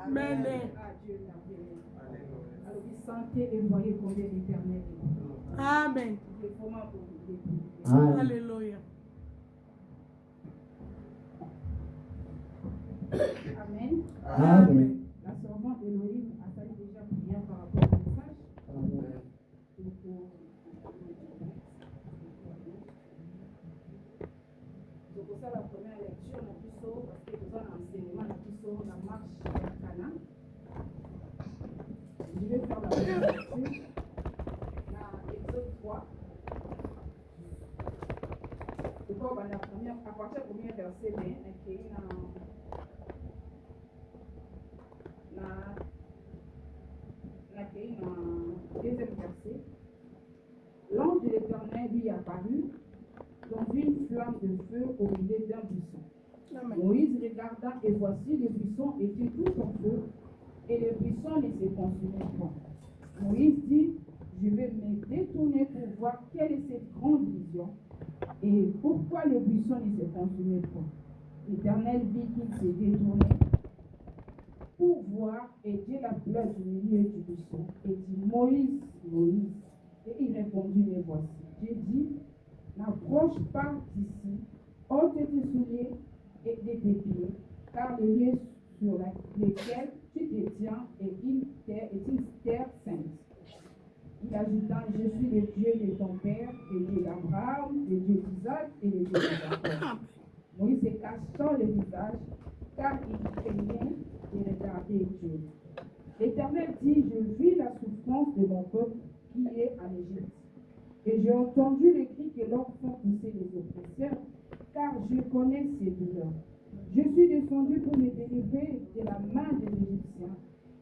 Amen. Dieu merveilleux. Alors, vous sentez et voyez combien l'Éternel est. Amen. Il est vraiment pour vous. Alléluia. Amen. Amen. La servante Elohim a sali déjà prière par rapport au message. Amen. Donc, ça, la première lecture, on a pu sauver parce que nous avons enseignement, on a pu sauver la marche à Cana. Je vais faire la première lecture. Dans Exode 3. Donc, on va la première, à partir du premier verset, mais qui est dans deuxième verset. L'ange de l'Éternel lui apparut dans une flamme de feu au milieu d'un buisson. Amen. Moïse regarda et voici le buisson était tout en feu et le buisson ne se consumait pas. Moïse dit, je vais me détourner pour voir quelle est cette grande vision et pourquoi le buisson ne se consumait pas. L'Éternel vit qu'il s'est détourné pour voir et Dieu l'appela du milieu du buisson et dit, Moïse, Moïse. Et il répondit, mais voici. Dieu dit, n'approche pas d'ici, ôte tes souliers et de tes pieds, car le lieu sur lequel tu te tiens est une terre sainte. Il ajouta, je suis le Dieu de ton père, le Dieu d'Abraham, le Dieu d'Isaac et le Dieu de Jacob. Moïse se cachant le visage, car il craignait de regarder Dieu. L'Éternel dit, je vis la souffrance de mon peuple qui est en Égypte. Et j'ai entendu le cri que leur font pousser les oppresseurs, car je connais ces douleurs. Je suis descendu pour me délivrer de la main des Égyptiens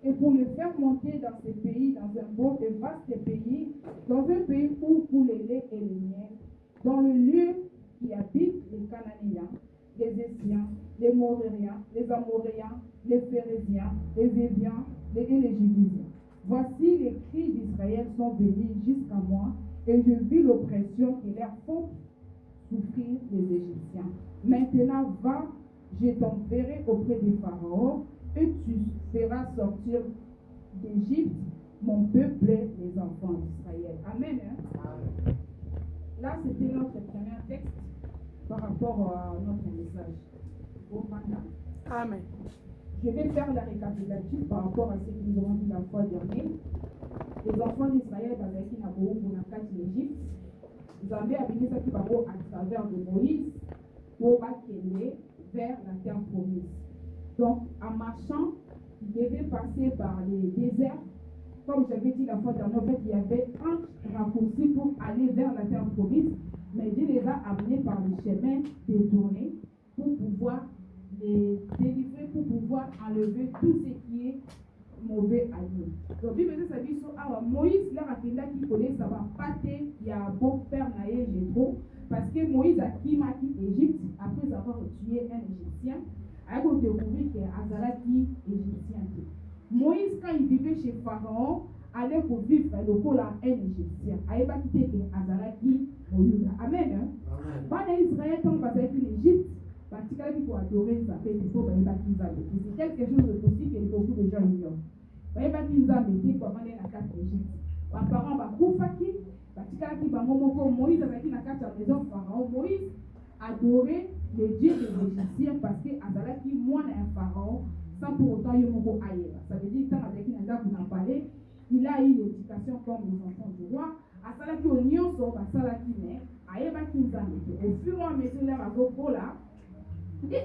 et pour le faire monter dans ce pays, dans un beau et vaste pays, dans un pays où coule le lait et le miel, dans le lieu qui habite les Cananéens, les Essiens, les Moréens, les Amoréens, les Phérésiens, les Éviens et les Jébusiens. Voici les cris d'Israël sont venus jusqu'à moi, et je vis l'oppression qui leur font souffrir les Égyptiens. Maintenant, va, je t'enverrai auprès des pharaons, et tu feras sortir d'Égypte mon peuple, les enfants d'Israël. Amen. Amen. Là, c'était notre premier texte par rapport à notre message. Amen. Je vais faire la récapitulative par rapport à ce que nous avons dit la fois dernière. Les enfants d'Israël, avec qui n'ont pas en Égypte, ils avaient amené ça qui va à travers de Moïse pour aller vers la terre promise. Donc, en marchant, ils devaient passer par les déserts. Comme j'avais dit la fois dernière, en fait, il y avait un raccourci pour aller vers la terre promise, mais Dieu les a amenés par le chemin détourné pour pouvoir les délivrer, pour pouvoir enlever tout ce qui est mauvais à nous. Donc, Bible dit ça dit Moïse leur a dit qu'il connaît ça va pas il y a un beau père naïe Jétro parce que Moïse a quitté l'Égypte après avoir tué un Égyptien. Avec on découvrir que Azaraki Égyptien. Moïse quand il vivait chez Pharaon allait pour vivre le col à un Égyptien. Il n'a pas quitté que Azaraki Moïse. Amen. Pas d'Israël quand on va aller en Égypte. Particulièrement pour adorer ça fait il faut c'est quelque chose de possible que beaucoup de gens ignorent. Pour aller pour aller à la carte d'Égypte. Mes parents va Koufaki, particulièrement Moïse avec la carte de la maison Pharaon. Moïse adorait les dieux des Égyptiens parce que Azalaki moi un pharaon sans pour autant y moko ailleurs. Ça veut dire tant avec qui n'a pas parlé, il a eu l'éducation comme les enfants du roi. Azalaki au nyonso basalaki mais ayeba kinzambe. Au fur et à mesure là bazoko là, il a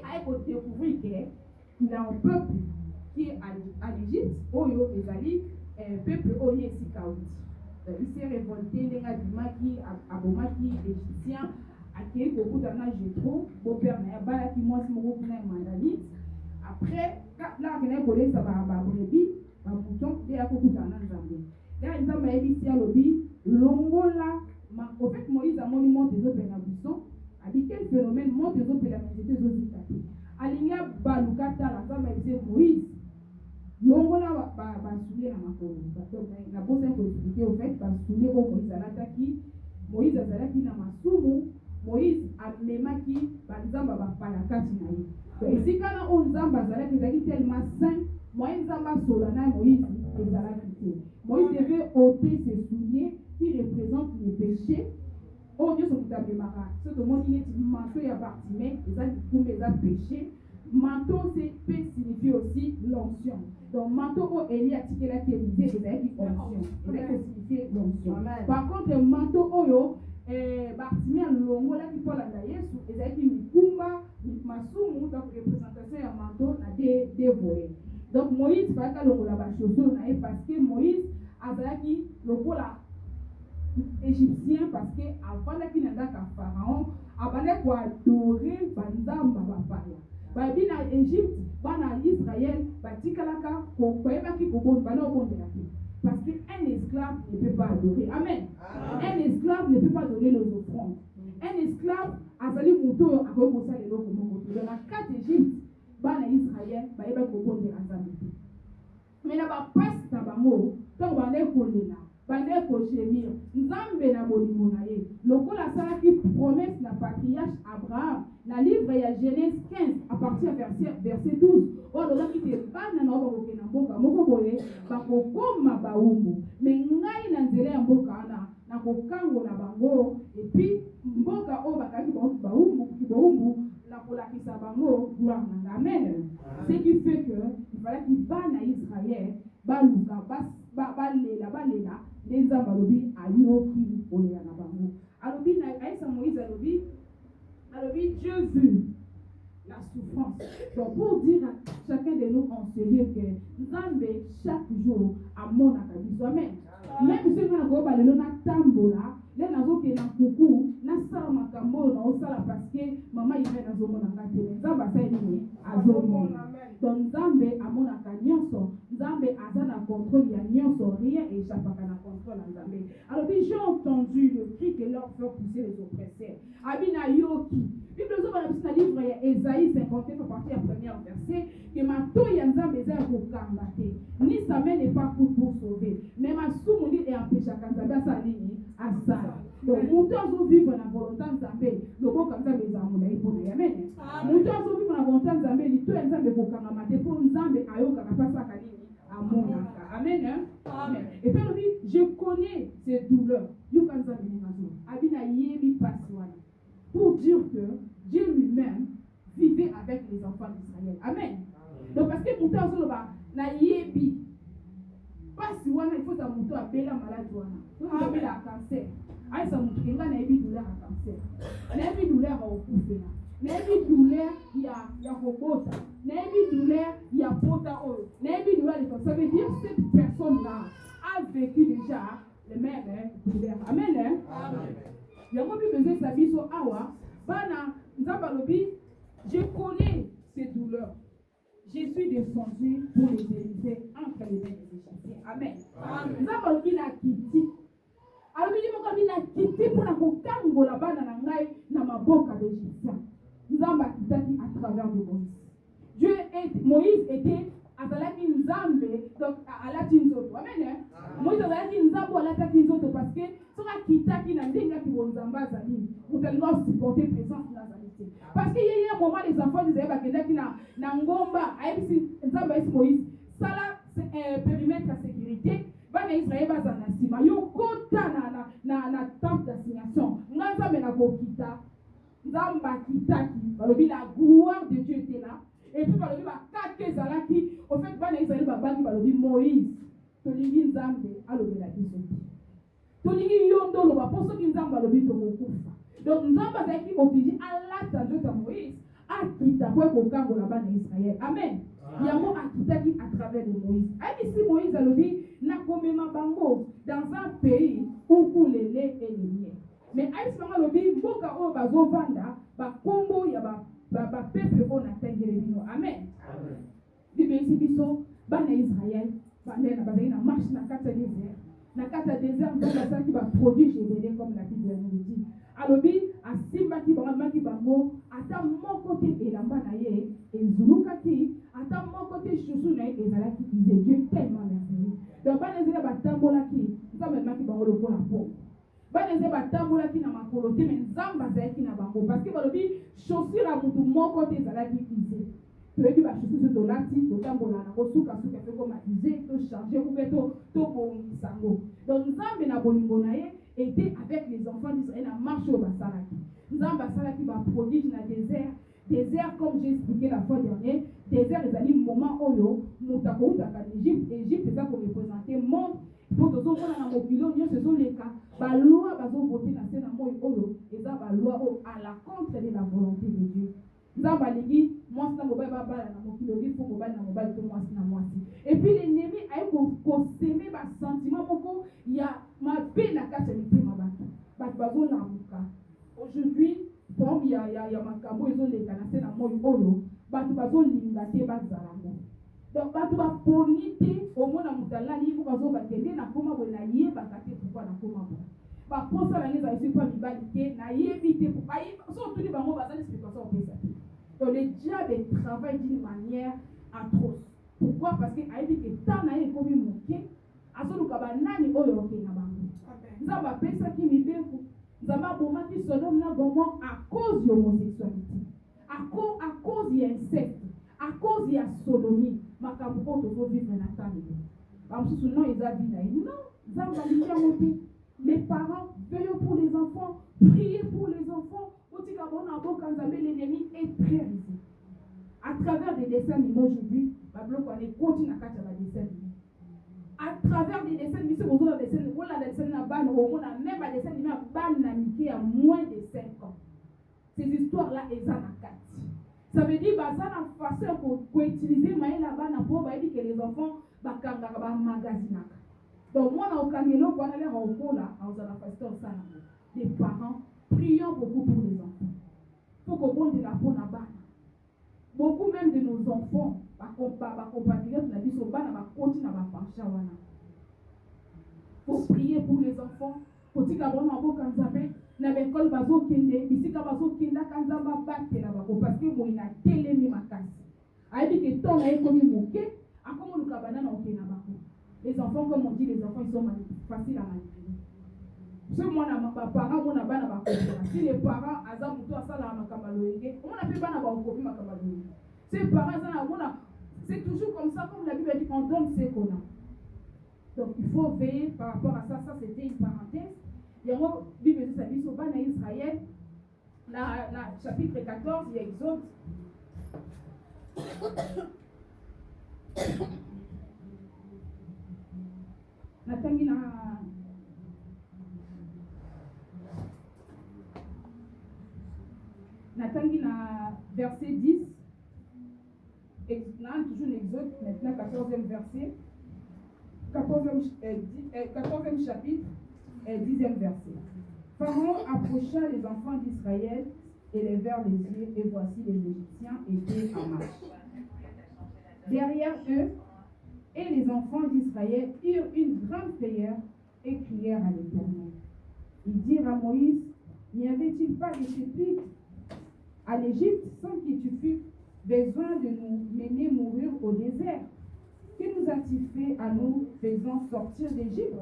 découvrir qu'il a un peuple qui est à l'Égypte, Oyo Ezali, un peuple Oyo Sikaout. Il s'est révolté, les gars du Maki, Abomaki, Égyptien, à qui beaucoup d'années Jétro, beau-père n'a pas qui moi si mon groupe n'a mandanite. Après, là, on a collé ça va brebis, un bouton, et à beaucoup d'années Zambé. Là, ils ont mis ici à l'obbi, l'ongola, au fait, Moïse a monument des autres pénabusson. Avec quel phénomène monte des autres pénabilités aussi tapées. Aligna balukata la femme disait Moïse. L'ongola va souiller la makoro. La bonne possibilité au fait va souiller au Moïse alataki. Moïse azalaki na masumu. Moïse amemaki banzamba ba palakati na ye. Donc ici quand on zamba azalaki tellement saint, Moïse a Solana Moïse et Zala quitté. Moïse devait ôter ses souliers qui représentent les péchés. Oh Dieu, son tablemara. Ce que moi, il est manteau et appartement, et ça, pour mes péchés. Manteau, c'est peut signifier aussi l'onction. Donc, manteau, oh, Élie a tiré la théorisée, et ça dit onction. Et ça peut signifier l'onction. Par contre, manteau, oh, yo, Bartimée a longo là qui parle à Yesu, et ça dit Mikumba, Masumu, donc représentation et manteau, a dévoré. Donc, Moïse, pas qu'à longo là-bas, parce que Moïse a dit le là égyptien parce que avant qu'il n'ait qu'un pharaon, avant qu'il adorer banzamba bapaya. Babi na Égypte, bana Israël, batikalaka kokoeba ki kobon bana obondela ki. Parce qu'un esclave ne peut pas adorer. Amen. Un esclave ne peut pas donner nos offrandes. Un esclave azali muto akokosa lelo komongo. Dans la carte d'Égypte, bana Israël, baeba kobondela nzambe. Mais na ba passe na bango, tant bana kolela. Bande koshemir nzambe na bolimo na ye lokola asalaki promesse na patriarche Abraham na livre ya Genèse 15 à partir verset 12 olobaki te bana na bakoke na mboka moko boye bakokoma baumbu me ngai na nzela ya mboka wana nakokangola bango epuis mboka oyo bakaki baumbu nakolakisa bango gloire na nga. Amen. Ce qui fait que il fallait que bana Israël baluka balela nzamba lobi ayoki olela na bango alobi na aisa Moïse alobi Dieu vu la souffrance. Donc pour dire à chacun de nous en sérieux que nzambe chaque jour amonaka biso. Amen. Même si on a go balelo na tambola le nazoke na kuku na sala makambo na osala parce que mama ive nazomona ngate nzambe asali ni azomona. Donc nzambe amonaka nyonso, nzambe azana contrôle ya nyonso, rien échappaka na contrôle ya nzambe. Alors puis j'ai entendu le cri que leur fait pousser les oppresseurs. Abina yoki. Bible zo bana bisina livre ya Ésaïe 51 à partir du premier verset que mato ya nzambe za kokanga te. Ni sa main n'est pas pour sauver. Mais ma soumuni et empêcha nzambe asalini asala. Donc muto zo vivre na volonté nzambe, loko nzambe za mona ipona. Amen. Muto zo vivre na volonté nzambe, lito nzambe kokanga mate pour nzambe ayoka na pasa kanini amonaka. Amen. Amen. Et puis lui, je connais ces douleurs. Yuka nzambe ni mazo. Abina yebi paswana. Pour dire que Dieu lui-même vivait avec les enfants d'Israël. Amen. Donc parce que muto zo ba na yebi pasi wana il faut ça muto abela malade wana. Donc abela cancer. Aïe ça muto kinga na yebi douleur à cancer. Na yebi douleur au kufena. Na yebi douleur ya kobota. Na yebi douleur ya pota oyo. Na yebi douleur de ça veut dire cette personne là a vécu déjà le même douleur. Amen. Amen. Yango bi besoin sabiso awa bana nzamba lobi je connais ces douleurs. Je suis descendu pour les délivrer entre les mains des Égyptiens. Amen. Nzamba lobi na kiti. Alors bi mo kobi na kiti pour na kokangola bana na ngai na maboka d'Égyptiens. Nzamba kitaki à travers de Moïse était azalaki nzambe donc alati nzoto. Amen. Moïse azalaki nzambe alati nzoto parce que soka kitaki na ndinga ki bonzamba azali mutalinga supporter présence na zalité parce que yeye moment les enfants disaient bakendaki na ngomba ayebisi nzambe ayebisi Moïse sala périmètre de sécurité bana Israël bazana sima yo kota na temple d'assignation nzambe na kokita nzamba kitaki balobi la gloire de Dieu était là. Et puis balobi ba kake zalaki au fait bana Israël babaki balobi Moïse tolingi nzambe alobela biso tolingi yondo loba poso ki nzambe alobi to kokufa. Donc nzambe azaki obligé alata nzota Moïse akita kwa kokangola bana Israël. Amen. Yango akitaki à travers de Moïse. Ayi si Moïse alobi na komema bango dans un pays où coule le lait et le miel. Mais ayi si bango alobi mboka oyo bazovanda bakombo ya ba peuple on atengele bino. Amen. Bible isi biso bana Israël bana na bazali na marche na kata désert. Na kata désert bazali ki ba produit généré comme la Bible nous dit. Alobi asimba ki bango ata moko te elamba na ye ezuluka ki ata moko te chouchou na ye ezalaki disait Dieu tellement merveilleux. Donc bana ezela batambola ki nzambe maki bango lokola po. Bana ezela batambola ki na makolo te mais nzamba zalaki na bango parce que balobi chaussure a mutu moko te ezalaki disait. Tu veux dire ba chaussure de lati to tambola na kosuka suka fe comme disait changer ou bien sango. Donc Nzambe na bolingo na ye était avec les enfants d'Israël à marcher au Basalaki. Nzambe Basalaki va prodige na désert. Désert, comme j'ai expliqué la fois dernière, désert est un moment où Moutako Utaka l'Égypte. Égypte c'est ça pour représenter monde. Pour tout ça, on a un kilo, ce sont les cas. La loi va voter dans ce moment et ça va loi à la contre de la volonté de Dieu. Nzamba ligi moi c'est mobile baba na mokilo il faut mobile na mobile to moi na moi. Et puis l'ennemi a ko s'aimer ba sentiment moko ya ma paix na kati ya ma bato bazo na muka. Aujourd'hui comme il y a makambo ezo leka na se na moi oyo bato bazo linga te bazalango. Donc bato ba ponite au mona mutalani il faut bazo bakende na koma bona yeba kate pourquoi na koma bona. Ba posa la neza ici pas bibalité na yebite pour pas so tout les bango bazali explication au pesa. Donc le diable travaille d'une manière atroce. Pourquoi? Parce que a dit que tant na ye komi moké azoluka banani oyo ke na bango. Nzamba pesa ki mibeku nzamba boma ki Sodome na Gomorrhe à cause de l'homosexualité. À cause de l'inceste, à cause de la sodomie, makambo ko to vivre na table. Ba msusu non ezabi na non, nzamba likia moté. Les parents veillent pour les enfants, priez pour les enfants. L'ennemi est très risqué. À travers des dessins animés aujourd'hui, on continue à faire des dessins animés. À travers des dessins animés, on a des dessins animés, on a même des dessins animés à moins de 5 ans. Ces histoires-là, elles sont à 4. Ça veut dire que ça a façon pour utiliser là-bas pour dire que les enfants vont magasiner. Donc, moi, dans le Cameroun, on a l'air au cours là, on a la des parents, prions beaucoup pour les enfants. Il faut qu'on ait la bonne bana. Beaucoup même de nos enfants, compatriotes, la vie sur bana, va continuer à pencher. Il faut prier pour les enfants. Faut dire qu'on a beaucoup de na l'école bazo kende, ici ka bazo kenda kanzamba batte là-bas parce que moi il a télémi ma casse. A dit que ton a commis moqué, a comme le cabana na okena bako. Les enfants, comme on dit, les enfants, ils sont faciles à manipuler. Ce moi, mes parents, on a pas na si les parents, azam to asala makambaloyenge, on a fait pas na ba copie makambaloyenge. Ces parents, c'est toujours comme ça, comme la Bible dit, on donne ce qu'on a. Donc, il faut veiller par rapport à ça. Ça, c'était une parenthèse. Il y a une Bible dit, ça dit, sur Bana Israël, la chapitre 14, il y a Exode. Natangi na verset 10. Toujours l'Exode, maintenant 14e verset. 14e chapitre, 10e verset. Pharaon approcha les enfants d'Israël et les vers les yeux, et voici les Égyptiens étaient en marche. Derrière eux, et les enfants d'Israël eurent une grande prière et crièrent à l'Éternel. Ils dirent à Moïse, n'y avait-il pas de supplique à l'Égypte sans que tu fusses besoin de nous mener mourir au désert? Que nous as-tu fait à nous faisant sortir d'Égypte?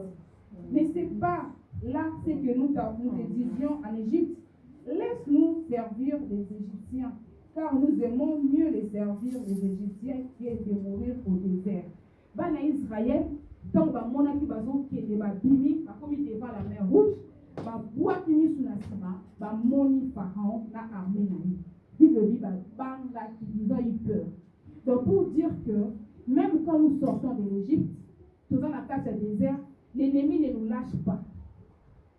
Mais ce n'est pas là ce que nous te disions en Égypte. Laisse-nous servir les Égyptiens, car nous aimons mieux les servir les Égyptiens que de mourir au désert. Bana Israël, tant que mon ami bazo qui est bimi, a commis devant la mer Rouge, ba bois qui mis sous la cima, ba moni Pharaon na armée naïe. Bible dit ba banga qui disant il peur. Donc pour dire que même quand nous sortons de l'Égypte, tout dans la case du désert, l'ennemi ne nous lâche pas.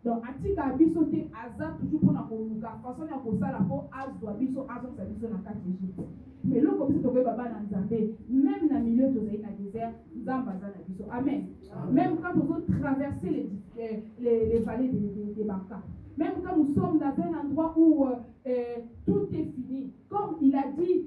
Donc atika abiso te aza toujours pour na koluka façon ya kosala po azwa biso azon sa biso na case d'Égypte. Mais là comme si tu baba na Nzambe, même dans milieu de la désert, Nzamba za na biso. Amen. Même quand nous avons traversé les vallées des Barca. Même quand nous sommes dans un endroit où tout est fini. Comme il a dit,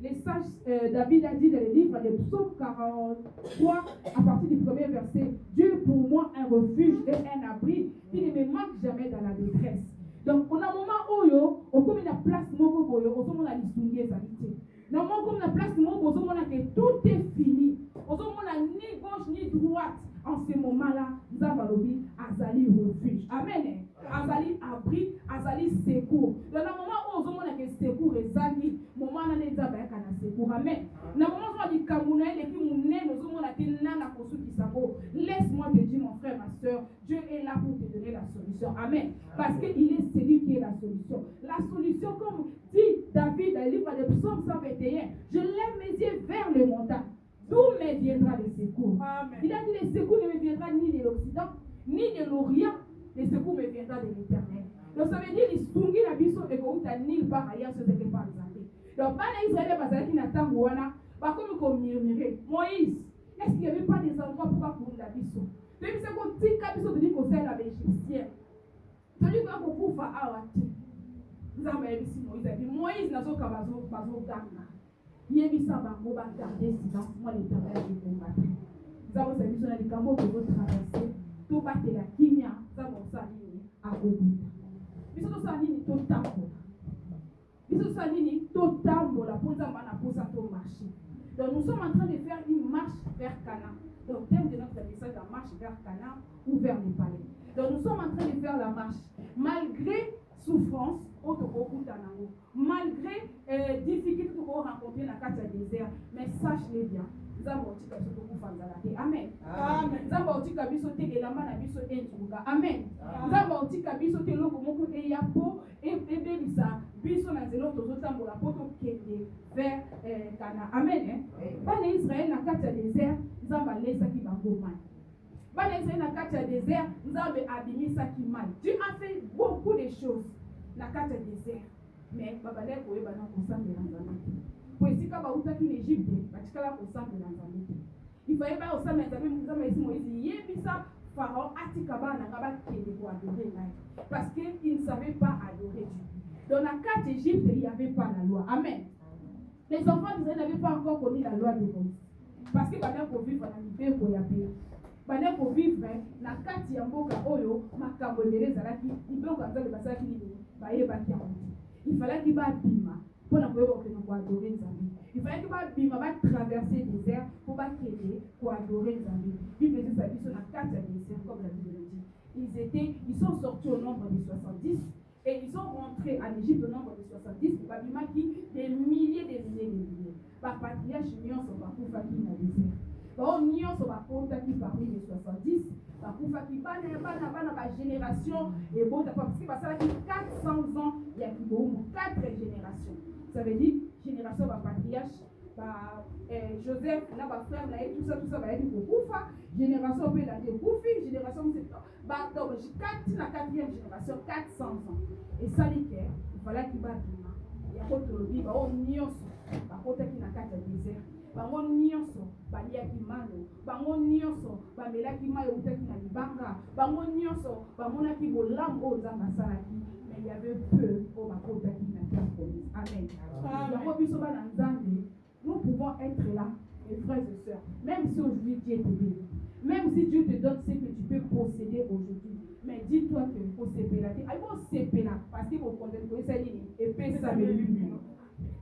les sages, David a dit dans le livre de Psaume 43, à partir du premier verset, Dieu est pour moi un refuge et un abri, il ne me manque jamais dans la détresse. Donc, on a un moment où, comme il y a place, on a l'histoire des amitiés. Dans le moment où on a place, on a que tout est fini. On a ni gauche ni droite. En ce moment-là, nous avons Azali refuge. Amen. Azali abri, Azali secours. Dans le moment où on a que secours et Zali, moment où on a secours. Amen. Dans le moment où on a dit Kamouna, et puis on bango. Laisse-moi te dire, mon frère, ma soeur, Dieu est là pour te donner la solution. Amen. Parce qu'il est celui qui est la solution. La solution, comme dit David dans le livre de Psaume 121, je lève mes yeux vers les montagnes. D'où me viendra le secours? Amen. Il a dit, le secours ne me viendra ni de l'Occident, ni de l'Orient. Le secours me viendra de l'Éternel. Donc ça veut dire, il sungi la biso et qu'on t'a nulle part ailleurs sur ce que par exemple. Donc, pas d'Israël, parce qu'il n'a pas de bah, comme murmurer. Moïse, est-ce qu'il n'y avait pas des endroits pour pas courir la biso? Depuis ce qu'on dit, quand biso te dit qu'on sert la Égyptienne, celui qui a beaucoup fait awati. Vous avez vu si Moïse a dit, Moïse n'a pas bazo ganga. Il y a mis ça bango ba garder silence. Moi l'Éternel je combattre. Vous avez vu sur les camaux que vous traversez. Tout battre la kimia. Ça bon ça ni à Oguta. Mais ça ça ni tout tambo. Mais ça ça ni tout tambo la pour ça mana pour ça tout marcher. Donc nous sommes en train de faire une marche vers Canaan. Donc thème de notre message la marche vers Canaan ou vers les palais. Donc nous sommes en train de faire la marche malgré souffrance. Malgré difficultés que vous rencontrez dans le désert, mais sachez bien, nous avons dit que vous faites Amen. Amen. Nous avons dit que vous faites la main à vous Amen. Nous avons dit que vous faites le coup et yapo et bébisa, biso na zelo tozo tambola poto kende vers Canaan. Amen. Bana Israël na kati désert, nous avons laissé qui bango man. Bana Israël na kati désert, nous avons abimisa qui mal. Dieu a fait beaucoup de choses. La carte désert mais babale ko eba na kosambe na nzambe ko esika ba utaki na Égypte batikala kosambe na nzambe il fallait pas osambe nzambe muzama esi Moïse yebisa Pharaon atika bana ngaba kende ko adorer ngai parce que il ne savait pas adorer Dieu. Dans la carte d'Égypte il n'y avait pas la loi. Amen. Les enfants d'Israël n'avaient pas encore connu la loi de Moïse parce que bana ko vivre na mibeko ya pe bana ko vivre na kati ya mboka oyo makambo ebele zalaki mibeko nzambe basalaki nini. Il fallait qu'il va bima pour ne pas adorer Nzambi. Il fallait qu'il va bima va traverser le désert pour pas créer pour adorer Nzambi. Bible dit ça ils sont dans 4 déserts comme la Bible le dit. Ils sont sortis au nombre de 70 et ils sont rentrés en Égypte au nombre de 70. Il va bima qui des milliers de milliers. Par patriarche union sont pas pour faire qui dans le désert. Par union sont pas pour qui parmi les 70. Bakufa ki bana génération et bon parce que ça fait 400 ans il y a 4 générations. Ça veut dire génération va patriarche Joseph là ba frère là et tout ça va être Bakufa génération peut la dire Koufi génération c'est ba donc 4e génération 400 ans et ça dit que il fallait qu'il va dima il y a autre lobby ba on nyonso ba kota ki na kata désert bango nyonso baliaki mano bango nyonso bamelaki mai outaki na libanga bango nyonso bamonaki bolamu oyo nzambe asalaki mais il y avait peu oyo bakotaki na terre promise. Amen. Yango biso bana nzambe nous pouvons être là mes frères et sœurs même si aujourd'hui Dieu te bénit même si Dieu te donne ce que tu peux posséder aujourd'hui mais dis-toi que il faut s'épéler parce que vous connaissez ça et puis ça me lumine.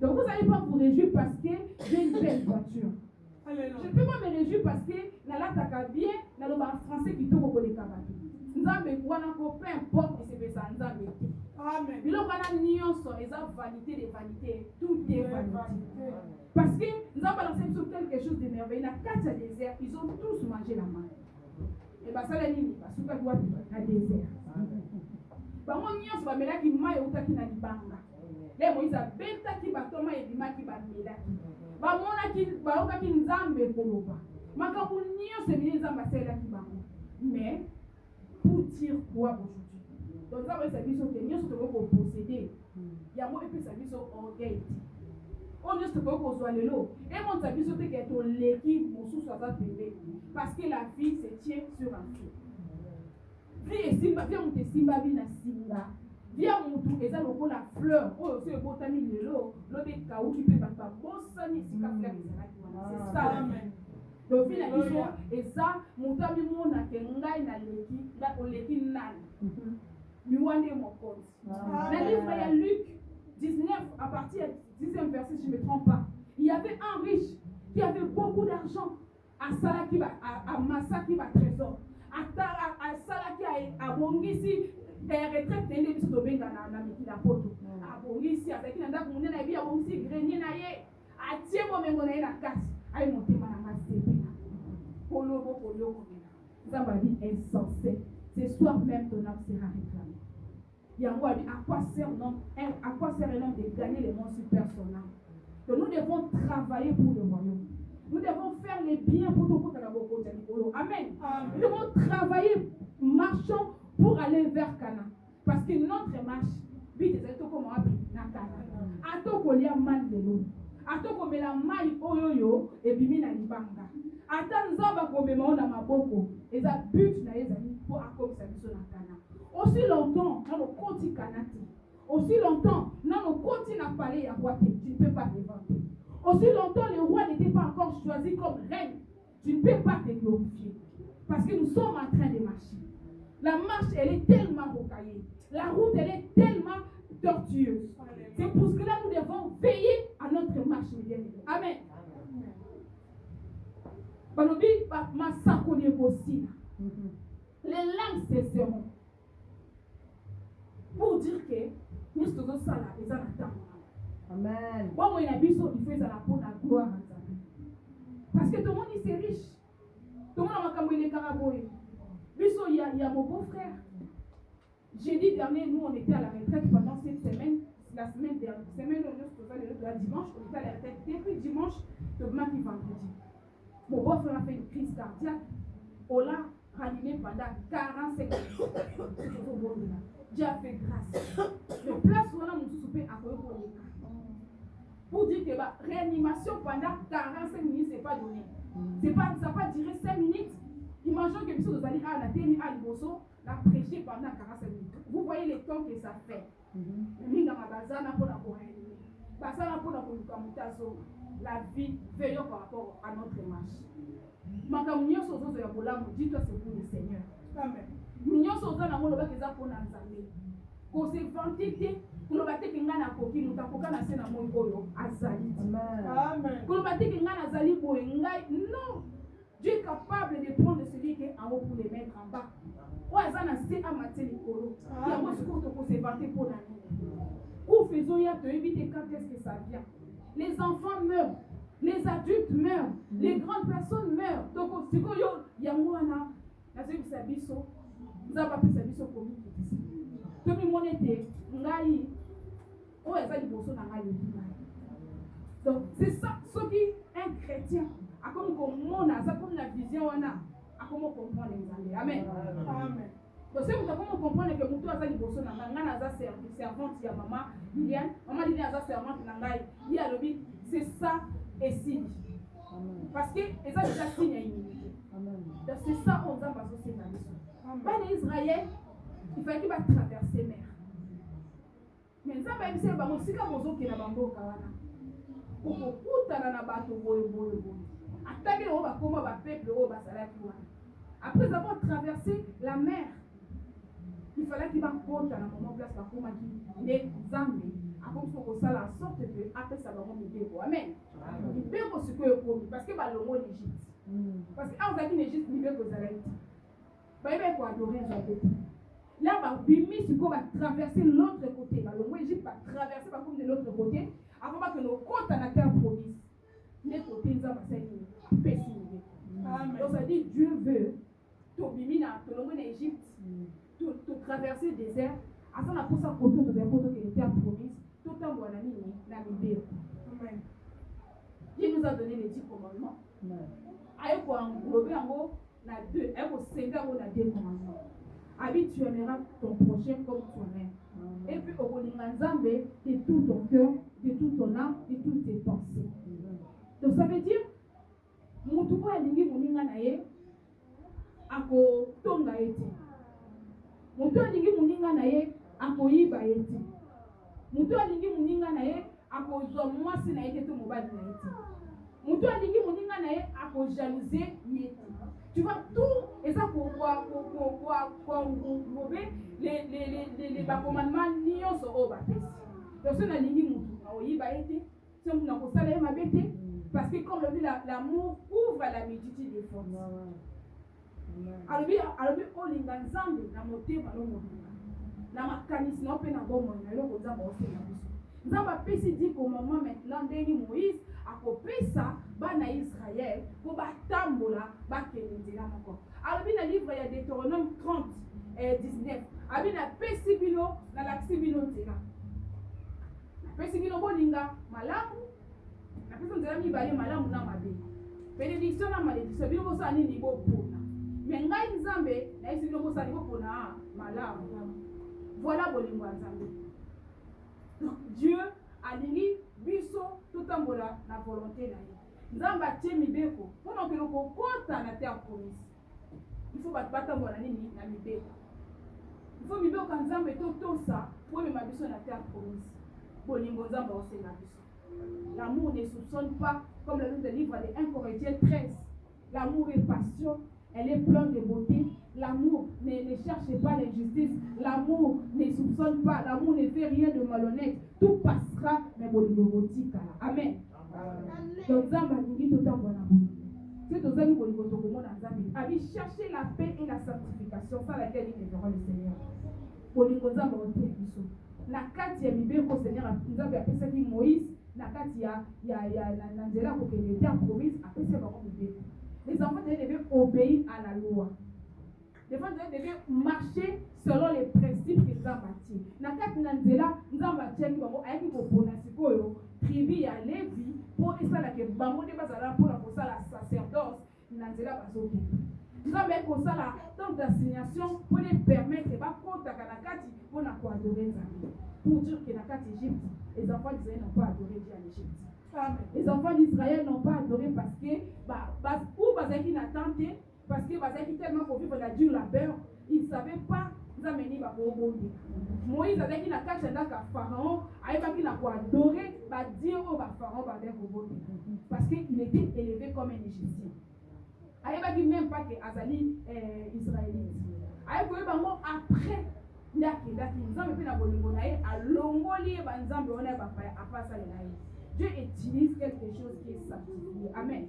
Donc vous n'allez pas vous réjouir parce que j'ai une belle voiture. Alléluia. Je ne peux pas me réjouir parce que nalataka bien, naloba français qui tombe au décabatu. Nzambe wana ko peu importe ce que ça nzambe. Amen. Bilo kana nyonso eza vanité des vanités, tout est vanité. Parce que nzambe a lancé sur quelque chose de merveilleux. Na kati désert, ils ont tous mangé la main. Et bah ça la nini, basuka doit na désert. Bango nyonso ba melaki mai utaki na libanga. Les Moïse a bêta qui batoma et bima qui batmela. Ba mona qui baoka qui nzambe koloba. Makabu nyonso bini nzamba sela ki bango. Mais pour dire quoi aujourd'hui? Donc ça va servir sur que nyonso to posséder. Ya mo epe servir sur orgueil. On ne se peut pas soit le lot. Et mon service sur que l'équipe mosusu soit payé parce que la vie se tient sur un fil. Vie et simba vient monter simba bina singa. Via mutu eza lokola fleur oyo so ebotami lelo lobe kauki pe bato babosani esika fleur ezalaki wana c'est ça. Amen. Donc vina biso eza mutu amimona ke ngai na leki nga oleki nani miwande mokonzi na livre ya Luc 19 à partir du 10e verset si je ne me trompe pas il y avait un riche qui avait beaucoup d'argent à Salaki à Masaki ba trésor à Salaki à Bongisi retraite tende biso tobenga na mikila poto abongisi azaki na ndako munene na yebi abongisi grenier na ye atie bomengo na ye na kati ayi motema na masepela kolobo Ça va dire insensé. Ce soir même, ton âme sera réclamée. Yango a dit, à quoi sert un homme de gagner le monde sur son âme? Donc nous devons travailler pour le royaume. Nous devons faire les biens pour tout le monde. Amen. Nous devons travailler, marchons pour aller vers Cana. Parce que notre marche, vite, c'est tout comme on a dit, Atoko lia man lelo. Atoko mela mai oyoyo et bimi na libanga. Ata nzamba ko mema na maboko. Eza but na ezali pour akomisa biso na Cana. Aussi longtemps, dans le côté Canati. Aussi longtemps, dans le côté n'a parlé à roi, tu ne peux pas te vanter. Aussi longtemps, le roi n'était pas encore choisi comme reine, tu ne peux pas te glorifier. Parce que nous sommes en train de marcher. La marche, elle est tellement rocaillée. La route, elle est tellement tortueuse. C'est pour cela que nous devons veiller à notre marche, mes bien-aimés. Amen. Balobi, ma sakone aussi. Les langues cesseront. Pour dire que nous sommes ça là, ils en attendent. Amen. Bon, moi, il y a il faut la pour la gloire à Dieu. Parce que tout le monde ici est riche. Tout le monde a camoué les caraboyes. Il y a mon beau-frère. Jeudi dernier, nous, on était à la retraite pendant cette semaine. La semaine dernière, dimanche, on était à la retraite. Depuis dimanche, demain qui vendredi. Mon beau-frère a fait une crise cardiaque. On l'a ranimé pendant 45 minutes. Dieu a fait grâce. Le place où on a mon soupé à pour dire que la réanimation pendant 45 minutes, ce n'est pas donné. Ça n'a pas duré 5 minutes. Imaginons que vous allez à la télé, à l'Iboso, la prêcher pendant 45 minutes. Vous voyez le temps que ça fait. La vie veille par rapport à notre marche. Dis-toi, c'est pour le Seigneur. Amen. Nous sommes dans le monde pour nous. Qu'on se vanté, qu'on va te kinga na koki, nous tapoka na sena mo oyo azali. Amen. Qu'on va te kinga na zali boengai. Non. Dieu est capable de prendre celui qui est en haut pour les mettre en bas. Ou azana se amate likolo. Il y a moi ce qu'on se vanté pour la nuit. Ou faisons ya te éviter quand est-ce que ça vient. Les enfants meurent. Les adultes meurent. Les grandes personnes meurent. Donc c'est quoi yo yangwana na zebi sabiso. Vous avez pas pu savoir ce qu'on dit. Tout le monde était ngai. Oh, il y a des personnes donc c'est ça, ce qui un chrétien a comme comme la vision on a comment comprendre les Amen. Amen. Donc c'est comment comprendre que mutu azali boso na ngana za servante ya maman Liliane aza servante na ngai il y a le c'est ça et signe. Parce que et ça déjà signe à humilité. Donc c'est ça on a besoin c'est la mission. Ben Israël, il fallait qu'il va traverser mer. Mais ça même c'est ba musika mozo ki na bango kawana. Pour kutana na bato boye. Attaquer le ba koma ba peuple o ba salaki wana. Après avoir traversé la mer, il fallait qu'il va compter à un moment place par koma qui les Zambie a comme ça ko sala sorte que après ça va monter bebo. Amen. Il bebo ce que parce que ba longo l'Égypte. Parce que on a dit l'Égypte ni bebo zalaiti. Bah, il va adorer Jésus. Là, Bimi, c'est qu'on va traverser l'autre côté. L'Égypte va traverser comme de l'autre côté. Avant que nos côtes en terre promise. Les côtés, nous avons pessimé. Donc, ça dit Dieu veut, ton Bimi, ton Égypte, te traverser le désert. Après, on a pour ça, pour tout, nous avons que les terres promises. Tout le temps, on a mis la Libé. Dieu nous a donné les 10 commandements. Aïe, pour englober en gros. La 2, elle vous sévère ou la 2 commandements. Habite, tu aimeras ton prochain comme toi-même. Et puis, au Bolinganzambe, de tout ton cœur, de toute ton âme, de toutes tes pensées. Donc, ça veut dire, Moutoukou a lingi Mouninga nae, ako tonga ete. Moutou a lingi Mouninga nae, ako yiba ete. Moutou a lingi Mouninga nae, ako zomwasi na ete to mobali na ete. Moutou a lingi Mouninga nae, ako jalouser yete. Tu vois tout, et ça pour les commandements nions au baptême. Donc si on a dit parce que comme le dit l'amour ouvre la multitude de forces. Alors on l'inganzambe na moté balongo. Na makanisi na pe na bomo na loko za ba osena biso. Nzamba pesi dit qu'au moment maintenant ndeni Moïse akopesa bana Israël ko batambola bakende nzela encore. Alors, dans le livre, il y a Deutéronome 30 et 19. Abi na pesi bino na laksi bino nzela. Na pesi bino bolinga malamu. Na pesi nzela mibale malamu na mabe. Bénédiction na malédiction bino bosala nini bopona. Mais ngai nzambe na esi bino bosala bopona malamu. Voilà bolingo ya nzambe. Donc Dieu alingi biso tutambola na volonté na ye. Nzambe atie mibeko mpona okende kokota na terre promise. Il faut batambola nini na mibeko. Il faut mibeko ka nzambe totosa po mema biso na terre promise. Bolingo nzambe osenga biso. L'amour ne soupçonne pas, comme le livre de 1 Corinthiens 13. L'amour est passion, elle est pleine de beauté. L'amour ne cherche pas l'injustice. L'amour ne soupçonne pas. L'amour ne fait rien de malhonnête. Tout passera, mais bolingo tika. Amen. Donc nzambe alingi totambola na c'est aux amis bolingo tokomona nzambe. Abi chercher la paix et la sanctification sans laquelle il ne verra le Seigneur. Bolingo nzambe otie biso. Na kati ya mibeko Seigneur nzambe apesaki Moïse. Na kati ya nzela kokende terre promise apesi bango mibeko. Les enfants devaient obéir à la loi. Les enfants devaient marcher selon les principes que Nzambe a tirés. Na kati na nzela Nzambe atiaki bango ayaki kopona sikoyo tribu ya Lévi po esala ke bango nde bazala mpona kosala sacerdoce na nzela bazokende. Nzambe ekosala temps d'assignation pour les permettre bakotaka na kati mpona koadorer Nzambe. Pour dire que na kati Égypte, les enfants d'Israël n'ont pas adoré Dieu en Égypte. Les enfants d'Israël n'ont pas adoré parce que ou bazaki na tante parce que bazaki tellement pour vivre la dure labeur, ils ne savaient pas Nzameni ba kobondi. Moïse azaki na kati ndaka Pharaon, ayebaki na ko adorer ba Dieu au ba Pharaon ba de kobondi parce que il était élevé comme un Égyptien. Ayebaki même pas que azali israélite. Ayebaki bango après ndaki nzambe pe na bolingo na ye alongoli ye banzambe wana ba apasa le na ye. Dieu utilise quelque chose qui est sanctifié. Amen.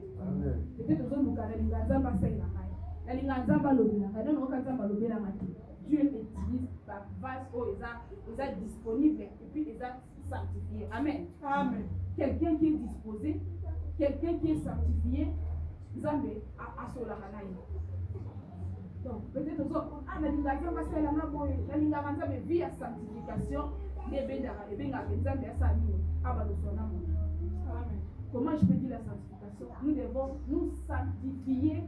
Peut-être aux autres la linga nzamba sa ina mai. La linga nzamba lobela ka donc ka nzamba lobela mati. Dieu utilise ba vase o eza disponible et puis eza sanctifié. Amen. Amen. Quelqu'un qui est disposé, quelqu'un qui est sanctifié, nzambe a sola na ye. Donc, peut-être aux autres, la linga nzamba sa ina mai, la linga nzamba vie à sanctification, les bendara, les benga nzambe ya sa ni abadosona mo. Comment je peux dire la sanctification? Nous devons nous sanctifier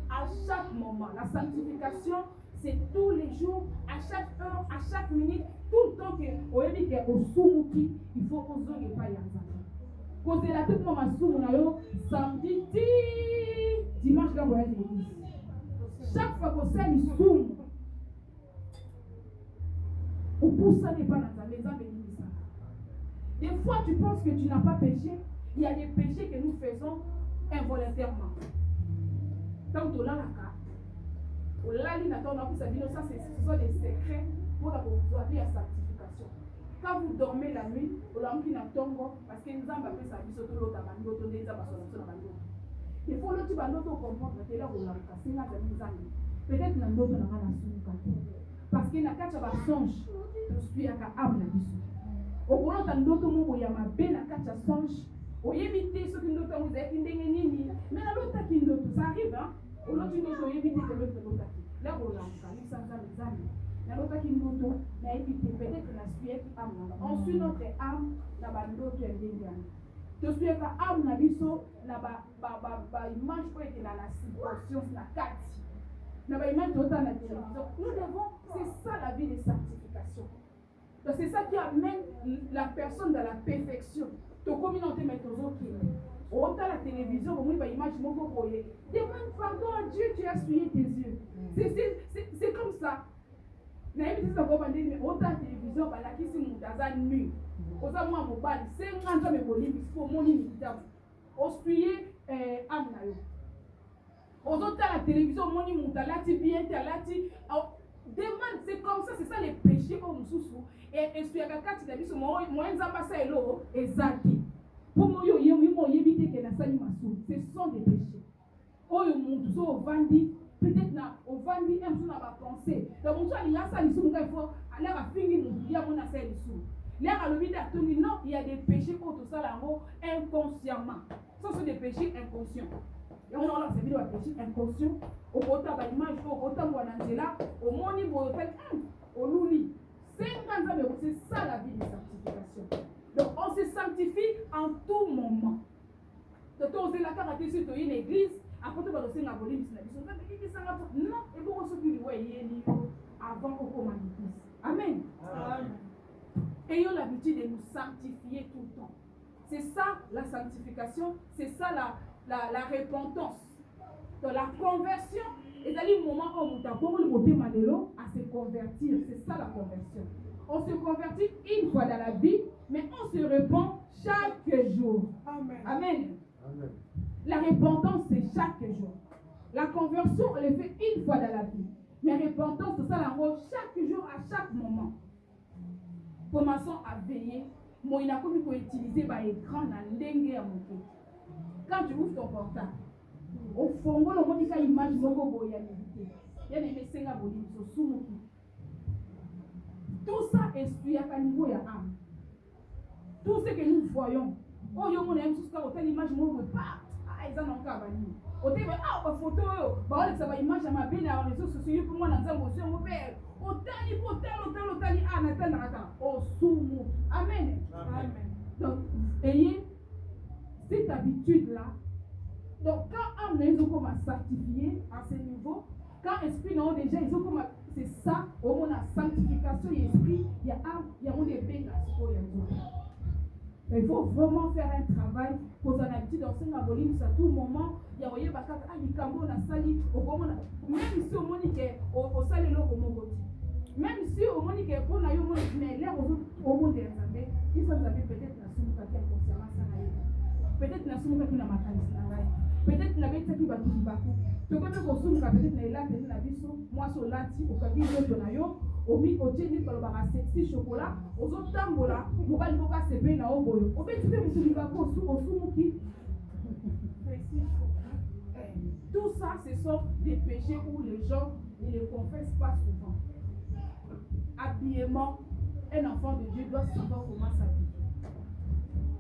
à chaque moment. La sanctification, c'est tous les jours, à chaque heure, à chaque minute, tout le temps que oyebi ke osumuki, il faut qu'on zonge pas yanzana. Cause la toute maman sumu na yo samedi dimanche là voyage l'église. Chaque fois qu'on sait les sumu, on pousse ça n'est pas dans ta maison bénie ça. Des fois tu penses que tu n'as pas péché. Il y a des péchés que nous faisons involontairement. Tant que là, ce sont des secrets pour la sanctification. Quand vous dormez la nuit, parce que nous avons fait ça, il faut l'autre comprendre que là, peut-être que nous parce que na kati ya basonge tosuya ka âme na biso okolota ndoto moko ya mabe na kati ya songe oyebi te soki ndoto yango ezalaki ndenge nini me nalotaki ndoto ça arrive oloti ndoto oyebi te keloti olotaki lelo olamuka lisanza nzambe nalotaki ndoto nayebi te peut-être nasuyaki âme nanga on suit notre âme na bandoto ya ndenge wana tosuyaka âme na biso na baimage oyo ekela na situation na kati. Nous devons, c'est ça la vie de sanctification. Donc c'est ça qui amène la personne dans la perfection. Ton communauté met aux autres. Autant la télévision, on va imaginer mon courrier. Demande pardon à Dieu, tu as souillé tes yeux. C'est comme ça. Mais autant la télévision, la question est nue. Autant moi, mon bal, c'est un grand homme et pour mon inimitable. On souillé Amnayo. Aux autres à la télévision, mon imoutalati bien, talati. Demande, c'est comme ça, c'est ça les péchés au Moussou. Et sur la carte, il a dit, moi, je passe l'eau, et Zaki. Pour moi, je éviter que la salle m'assoue. Ce sont des péchés. Oh, Moussou, au Vandi, peut-être au Vandi, un jour, on va penser. Donc, Moussou, il y a ça, il faut aller à finir, il y a mon affaire dessous. Là, à l'objet d'Atoni, non, il y a des péchés pour tout ça là-haut inconsciemment. Ce sont des péchés inconscients. Et on a servi de péché inconscient. Au côté de l'image, au côté de l'angela, au moni, au louli. C'est ça la vie de sanctification. Donc on se sanctifie en tout moment. Donc on se la caractérise sur une église. Après tout, on se la police. Non, et pour ceux qui voient avant qu'on commence l'église. Amen. Ayons l'habitude de nous sanctifier tout le temps. C'est ça la sanctification, c'est ça la repentance. Dans la conversion, et dans le moment où on à se convertir, c'est ça la conversion. On se convertit une fois dans la vie, mais on se repent chaque jour. Amen. Amen. Amen. La repentance, c'est chaque jour. La conversion, on le fait une fois dans la vie. Mais repentance, c'est ça la rôle chaque jour, à chaque moment. Commençons à veiller. Moi, il a comme il faut utiliser l'écran dans l'engue à mon côté. Quand tu ouvres ton portable, au fond, le monde a image de il y a l'évité. Il y a des messieurs à Bolivie, tout ça est à niveau de l'âme. Tout ce que nous voyons, oh, yo mon aime jusqu'à hôtel image moi pas. Ah, ils en ont qu'à bani. Hôtel ah, photo yo, bah on ça va image à ma bien à réseaux sociaux pour moi dans un monsieur mon père. Hôtel ah nata. Oh soumu. Amen. Amen. Donc ayez cette habitude là. Donc quand âme ils ont comme à s'activer à ce niveau, quand esprit non déjà ils ont comme c'est ça au moins la sanctification esprit, il y a âme, il y a des bénéfices pour les autres. Il faut vraiment faire un travail pour son habitude d'enseigner à Bolivie à tout moment. Il y a des bakata ah il cambo na sali au moment même si au monique au sali lo au mongoti. Même si au monique pour na yo monique mais l'air au monde des années, ils sont habitués peut-être na sumu ka conscience na peut-être na sumu ka na makanisi na ngai. Peut-être na bête qui va tout baku. Tu peux me consommer peut-être na la tête na biso moi sur lati au kabi yo na yo. Omi oteni kolobaka sexy chocolat ozotambola mobali moko asepe na oboyo obeti mpe mosusu libako osumuki tout ça ce sont des péchés où les gens ne les confessent pas souvent. Habillement, un enfant de Dieu doit savoir comment s'habiller.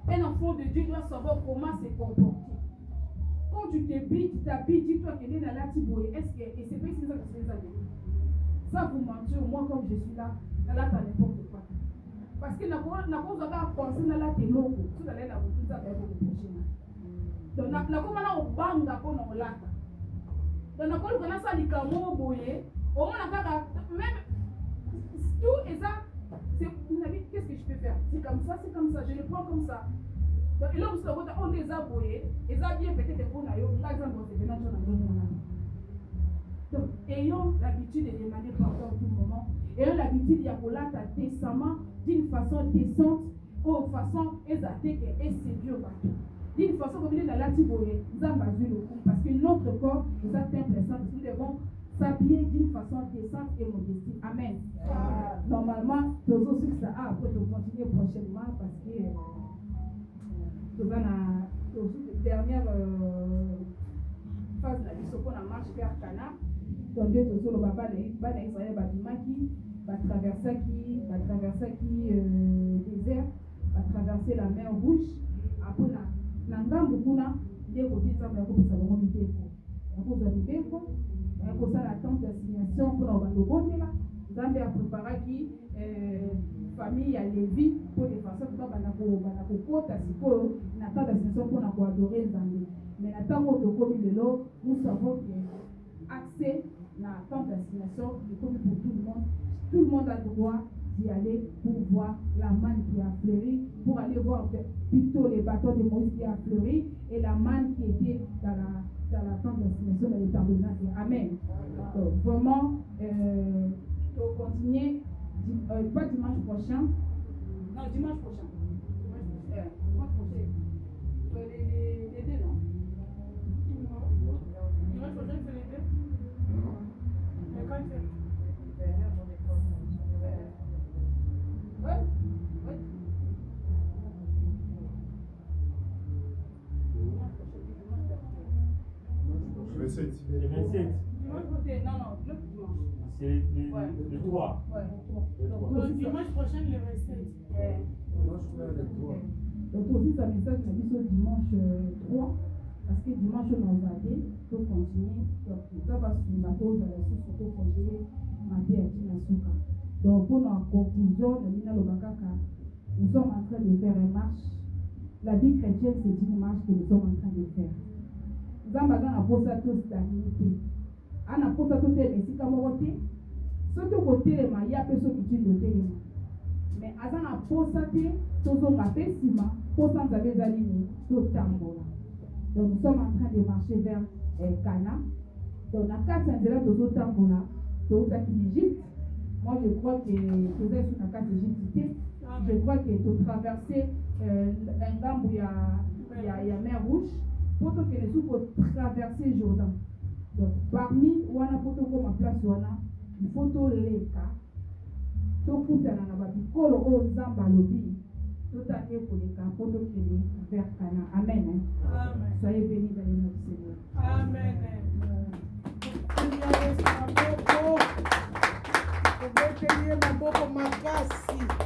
Un enfant de Dieu doit savoir comment se comporter. Quand tu t'habilles, dis-toi que tu es dans la tiboye. Est-ce que et c'est pas si ça que c'est ça. Ça vous mentir, moi comme je suis là, là t'as n'importe quoi. Parce que n'a pas pensé dans la télé, tout allait la route, ça va être prochain. Donc n'a comment là au banga pour nous là. Donc n'a pas qu'on a ça likamo boye, au moins n'a même tout et ça c'est qu'est-ce que je peux faire? C'est comme ça, je le prends comme ça. Donc il a aussi on les a boyé, et ça bien peut-être pour nous, par exemple, c'est bien donc, ayons l'habitude de demander pardon à tout moment. Ayons l'habitude de appeler décemment, d'une façon décente, ou façon exaltée et séduire partout. D'une façon comme il est dans la tiboye, nous avons besoin de coup, parce que notre corps nous a impressionnés. Nous devons s'habiller d'une façon décente et modeste. Amen. Normalement, tous ceux qui ça a, après de continuer prochainement, parce que nous avons la dernière phase de la vie, ce qu'on a marché vers Cana. Donc Dieu te solo papa na Israël batimaki va traverser désert, va traverser la mer Rouge après na ngambo kuna nde ko tisa ba ko pesa bango mibeko ya ko za mibeko ya ko sala tente d'assignation pour ba lobondela Nzambe a préparaki famille ya Lévi pour les façons que bana ko kota siko na tente d'assignation pour na ko adorer Nzambe. Mais na tango to komi lelo nous savons que accès la tente d'assignation est comme pour tout le monde. Tout le monde a le droit d'y aller pour voir la manne qui a fleuri, pour aller voir plutôt les bâtons de Moïse qui a fleuri et la manne qui était dans la tente d'assignation dans le tabernacle. Amen. Donc, vraiment, pour continuer, pas dimanche prochain, non, dimanche prochain. Dimanche prochain. Les deux, non? Dimanche prochain, c'est les deux? Le 27. Non, l'autre dimanche. C'est le 3. Donc dimanche prochain, le 27. Donc aussi, ça message, on a dit ce dimanche 3. parce que dimanche on a zappé, pour continuer, donc ça va suivre la pause à la suite pour continuer mardi à Tinasuka. Donc pour la conclusion, nous sommes en train de faire une marche. La vie chrétienne, c'est une marche que nous sommes en train de faire. Zambaza na posa to stabilité. Ana posa to te mesika mokote. Soto côté ma ya peso kitu de mais azana posa te tozo ngapesima posa nzabe zalini to tambola. Donc nous sommes en train de marcher vers Cana. Donc la carte nzela tozo tambola to ta Égypte. Moi je crois que vous êtes sur la carte d'Égypte. Je crois que tu traverser un gambo il y a mer Rouge pour que les sous pour traverser Jordan. Donc parmi wana poto comme place wana il faut to leka to kutana na babikolo o zamba lobi to tanie pour les camps pour que les vers Cana. Amen. Amen. Soyez bénis dans le nom du Seigneur. Amen. Seigneur, maboko makasi.